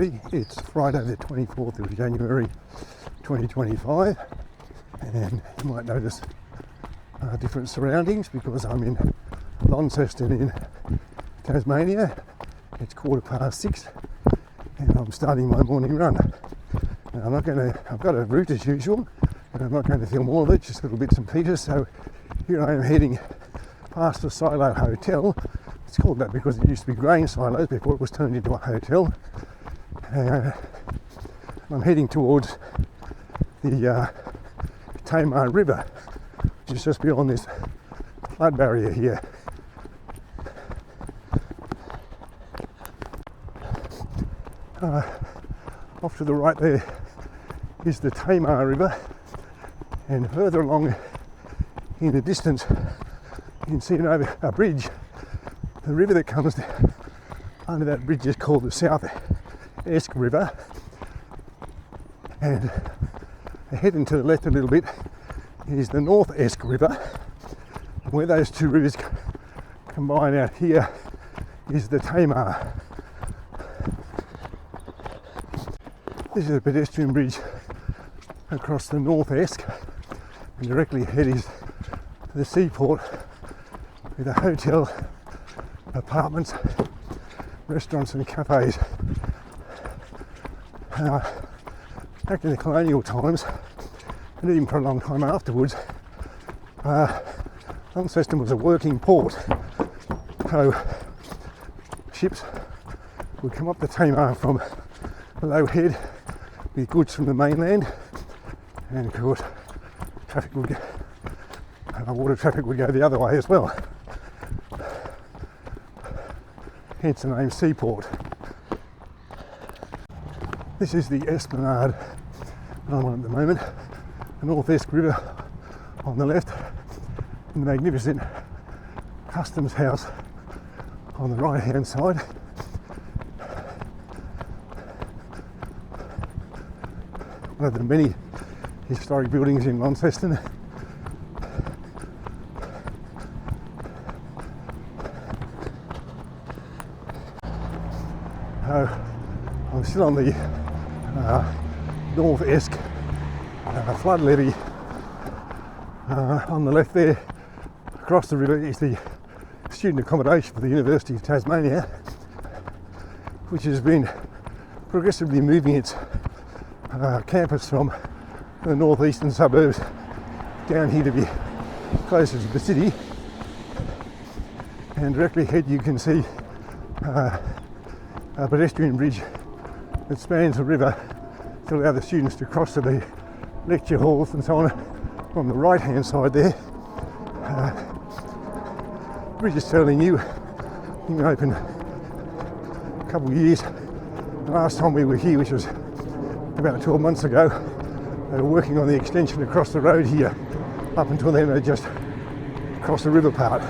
It's Friday the 24th of January 2025, and you might notice different surroundings because I'm in Launceston in Tasmania. It's 6:15 and I'm starting my morning run. Now I've got a route as usual, and I'm not going to film all of it, just little bits and pieces. So here I am heading past the Silo Hotel. It's called that because it used to be grain silos before it was turned into a hotel. I'm heading towards the Tamar River, which is just beyond this flood barrier here. Off to the right there is the Tamar River, and further along in the distance you can see a bridge. The river that comes under that bridge is called the South Esk River, and heading to the left a little bit is the North Esk River. Where those two rivers combine out here is the Tamar. This is a pedestrian bridge across the North Esk, and directly ahead is the seaport with a hotel, apartments, restaurants and cafes. Back in the colonial times, and even for a long time afterwards, Launceston was a working port. So ships would come up the Tamar from below head with goods from the mainland, and of course water traffic would go the other way as well. Hence the name Seaport. This is the Esplanade that I'm on at the moment. The North Esk River on the left, and the magnificent Customs House on the right hand side. One of the many historic buildings in Launceston. I'm still on the North Esk flood levee. On the left there, across the river, is the student accommodation for the University of Tasmania, which has been progressively moving its campus from the northeastern suburbs down here to be closer to the city. And directly ahead you can see a pedestrian bridge that spans the river to allow the students to cross to the lecture halls and so on the right hand side there. The bridge is fairly new. It's been open a couple of years. The last time we were here, which was about 12 months ago, they were working on the extension across the road here. Up until then they just crossed the river part.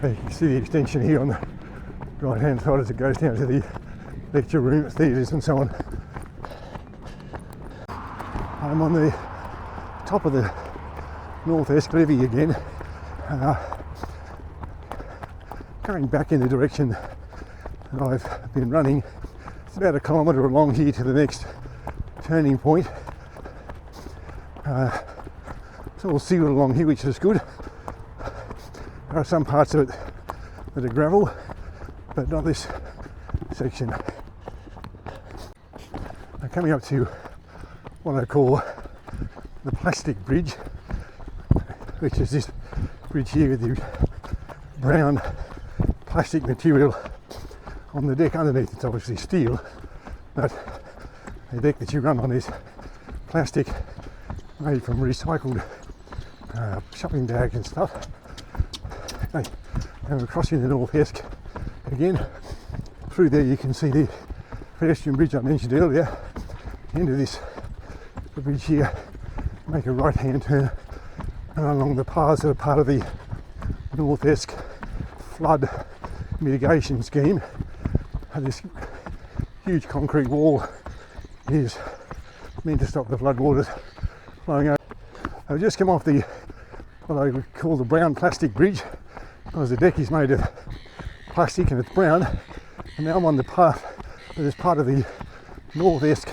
You can see the extension here on the right hand side as it goes down to the lecture rooms, theatres and so on. I'm on the top of the North Esk levee again, going back in the direction that I've been running. It's about 1 kilometre along here to the next turning point. It's all sealed along here, which is good. There are some parts of it that are gravel, but not this section. I'm coming up to what I call the plastic bridge, which is this bridge here with the brown plastic material on the deck. Underneath it's obviously steel, but the deck that you run on is plastic made from recycled shopping bags and stuff. And we're crossing the North Esk again. Through there you can see the pedestrian bridge I mentioned earlier. Into the bridge here, make a right hand turn and along the paths that are part of the North Esk flood mitigation scheme. And this huge concrete wall is meant to stop the floodwaters flowing over. I've just come off the what I would call the brown plastic bridge, because the deck is made of plastic and it's brown, and now I'm on the path that is part of the North-Esk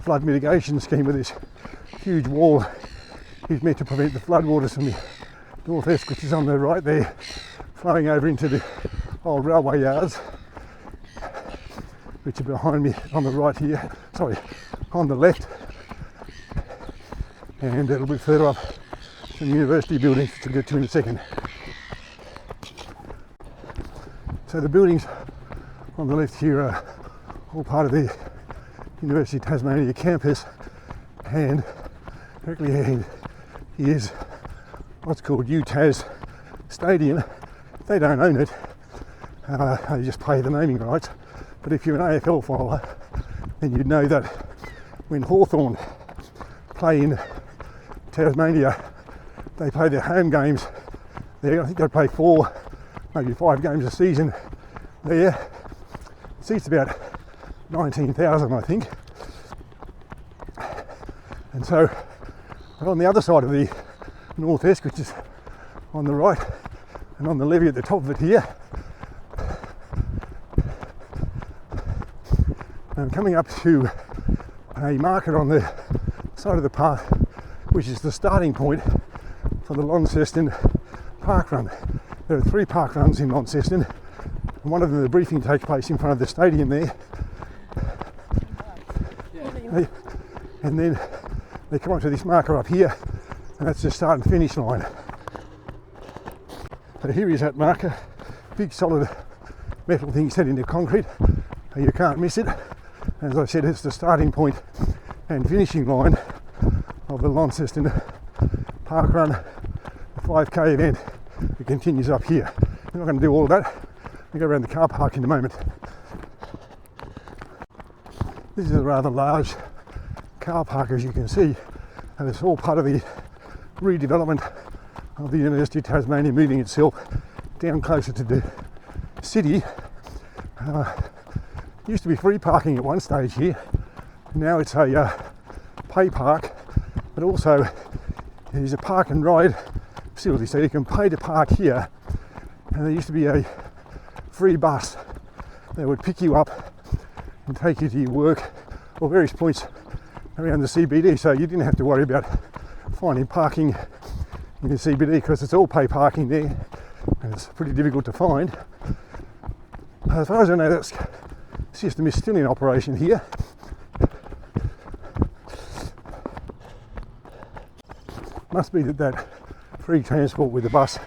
flood mitigation scheme, where this huge wall is meant to prevent the floodwaters from the North-Esk, which is on the right there, flowing over into the old railway yards, which are behind me on the right here, sorry, on the left, and a little bit further up some university buildings, which we'll get to in a second. So the buildings on the left here are all part of the University of Tasmania campus, and directly ahead is what's called UTAS Stadium. They don't own it, they just pay the naming rights. But if you're an AFL follower, then you'd know that when Hawthorn play in Tasmania, they play their home games there. I think they play 4, maybe 5 games a season there. It seats about 19,000, I think. And so on the other side of the North-Esk, which is on the right, and on the levee at the top of it here, I'm coming up to a marker on the side of the path, which is the starting point for the Launceston park run. There are 3 park runs in Launceston, and one of them, the briefing, takes place in front of the stadium there. And then they come onto this marker up here, and that's the start and finish line. So here is that marker, big solid metal thing set into concrete, you can't miss it. As I said, it's the starting point and finishing line of the Launceston park run, the 5k event that continues up here. We're not going to do all of that, we'll go around the car park in a moment. This is a rather large car park, as you can see, and it's all part of the redevelopment of the University of Tasmania, moving itself down closer to the city. Used to be free parking at one stage here, now it's a pay park, but also there's a park and ride facility, so you can pay to park here, and there used to be a free bus that would pick you up and take you to your work or various points around the CBD, so you didn't have to worry about finding parking in the CBD, because it's all pay parking there and it's pretty difficult to find. As far as I know, that system is still in operation here. Must be that free transport with the bus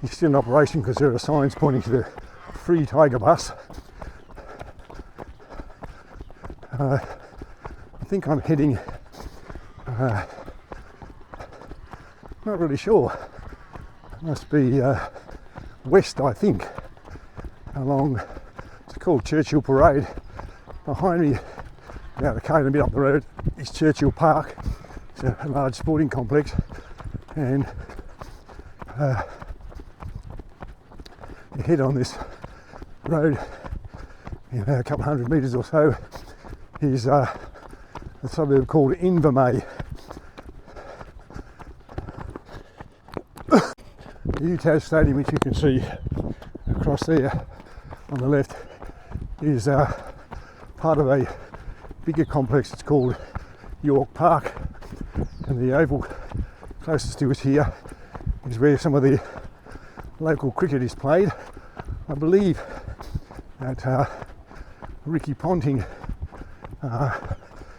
is still in operation, because there are signs pointing to the free Tiger bus. I think I'm heading, not really sure, must be west, I think, along, it's called Churchill Parade. Behind me, about a k and a bit up the road, is Churchill Park. It's a large sporting complex, and you head on this road, a couple hundred metres or so, is a suburb called Invermay. The UTAS Stadium, which you can see across there on the left, is part of a bigger complex. It's called York Park, and the oval closest to us here is where some of the local cricket is played. I believe that Ricky Ponting,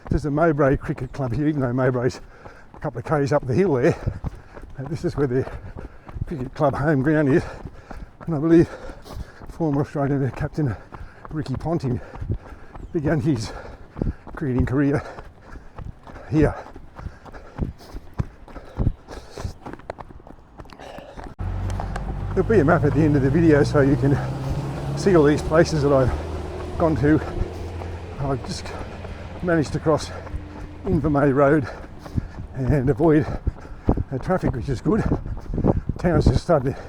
there's a Mowbray Cricket Club here, even though Mowbray's a couple of k's up the hill there. This is where the cricket club home ground is, and I believe former Australian captain Ricky Ponting began his cricketing career here. There'll be a map at the end of the video so you can see all these places that I've gone to. I've just managed to cross Invermay Road and avoid traffic, which is good. Town's just starting to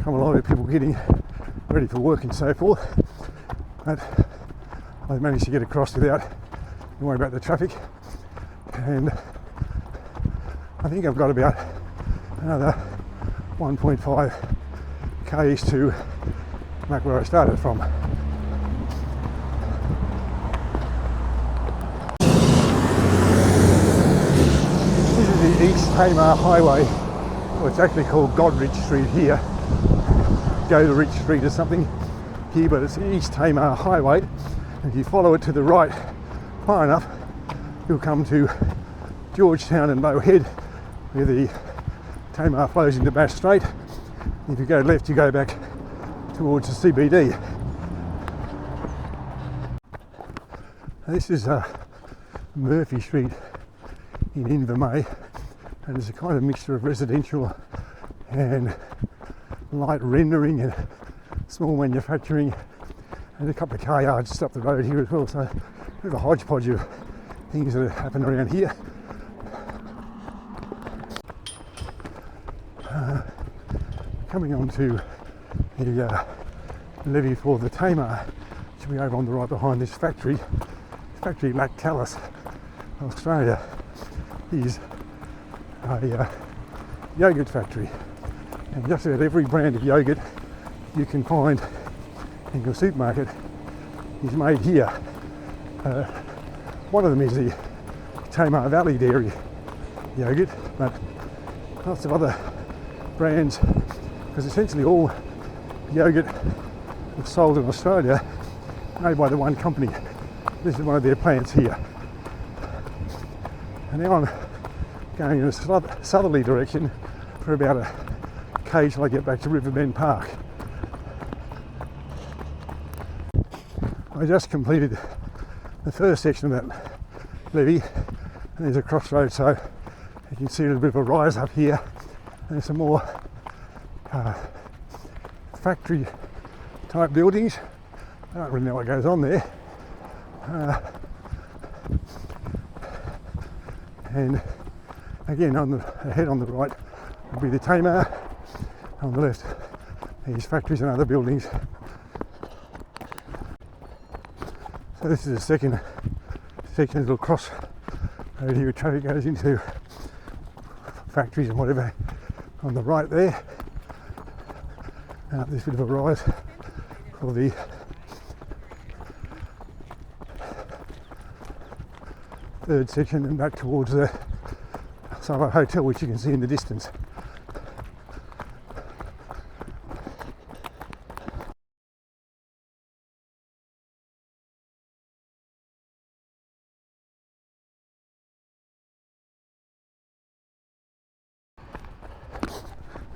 come along with people getting ready for work and so forth, but I've managed to get across without worrying about the traffic. and I think I've got about another 1.5 k's to back where I started from. This is the East Tamar Highway, well, it's actually called Godrich Street here, Goderich Street or something here, but it's the East Tamar Highway. If you follow it to the right far enough, you'll come to Georgetown and Low Head, where the Tamar flows into Bass Strait. If you go left, you go back towards the CBD. This is Murphy Street in Invermay, and it's a kind of mixture of residential and light rendering and small manufacturing, and a couple of car yards just up the road here as well, so we have a hodgepodge of things that happen around here. Coming on to the levee for the Tamar, which will be over on the right behind this factory. Factory Lactalis, Australia, is a yogurt factory, and just about every brand of yogurt you can find in your supermarket is made here. One of them is the Tamar Valley Dairy yogurt, but lots of other brands, because essentially all yogurt that's sold in Australia made by the one company. This is one of their plants here. And now I'm going in a southerly direction for about a k's till I get back to Riverbend Park. I just completed the first section of that levee, and there's a crossroad, so you can see a little bit of a rise up here, and there's some more factory type buildings. I don't really know what goes on there. And again, ahead on the right will be the Tamar, on the left these factories and other buildings. So this is the second little cross road here where traffic goes into factories and whatever on the right there. This bit of a rise for the third section and back towards the Solo Hotel, which you can see in the distance.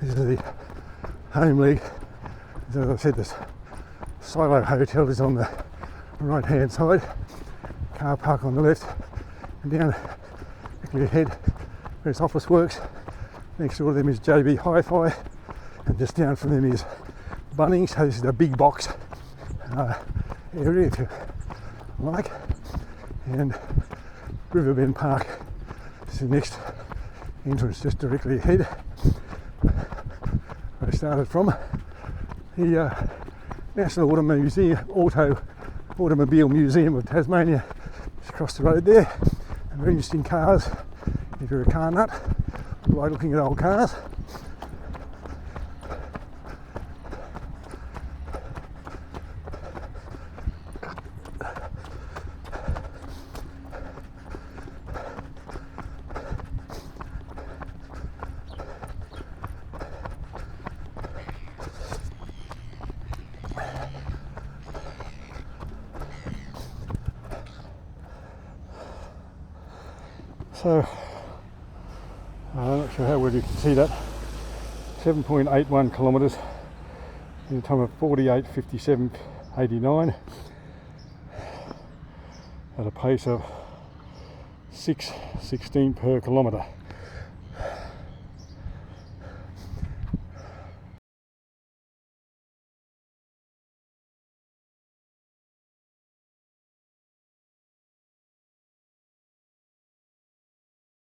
This is the home leg. As I said, this Silo Hotel is on the right hand side, car park on the left, and down quickly ahead where its office works. Next door to them is JB Hi-Fi, and just down from them is Bunnings. So this is a big box area if you like, and Riverbend Park is the next entrance just directly ahead where I started from. The National Automobile Museum of Tasmania is across the road there, and very interesting cars if you're a car nut, like looking at old cars. So, I'm not sure how well you can see that, 7.81 kilometres in a time of 48:57:89 at a pace of 6:16 per kilometre.